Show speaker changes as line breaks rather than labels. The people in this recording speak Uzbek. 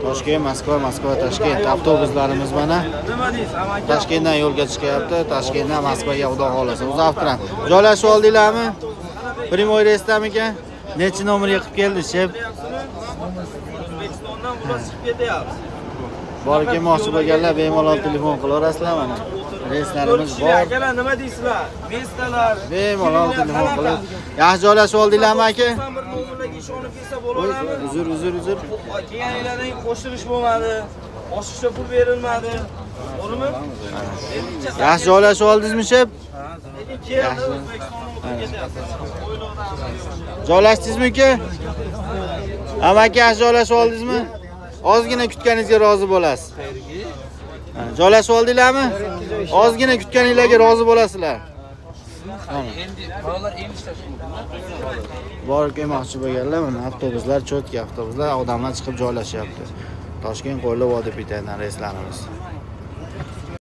Toshkent, Moskva, Toshkent avtobuslarimiz mana Toshkentdan yo'lga chiqyapti. Toshkentdan Moskvaga xudo xolasa. Uzavtran. Joylashib oldinglarmi? Primoy reysdamikan? Necha nomerga qilib keldi, shef?
O'zbekistondan biroz chiqib ketyapmiz.
Bor kelmoqchi bo'lganlar bemalol telefon qilaverasizlar mana. Reyslarimiz bor.
Akalar nima deysizlar? Mestalar.
Bemalol telefon qilib. Yaxshi joylashib oldinglarmi aka?
Bir nomerlarga ishonib kelsa bo'laveradi.
Uzr.
Kelganlardan qo'shilish bo'lmadi. Oshiqcha pul berilmadi. To'g'rimi?
Yaxshi joylashib oldingizmi, shef?
Keldi O'zbekistondan o'tib ketyapmiz.
Joylashdingizmi aka? Amaki yaxshi joylashib oldingizmi? Ozgina kutganingizga rozi bo'lasiz. Joylashib oldinglarmi? Ozgina kutganingizga rozi bo'lasizlar.
Endi bolalar endi ishlashmoqda.
Bor kelmoqchi bo'lganlar mana avtobuslar, cho'tka avtobuslar, odamlar chiqib joylashyapti. Toshkent Qo'yli vodiy bitidan reyslarimiz.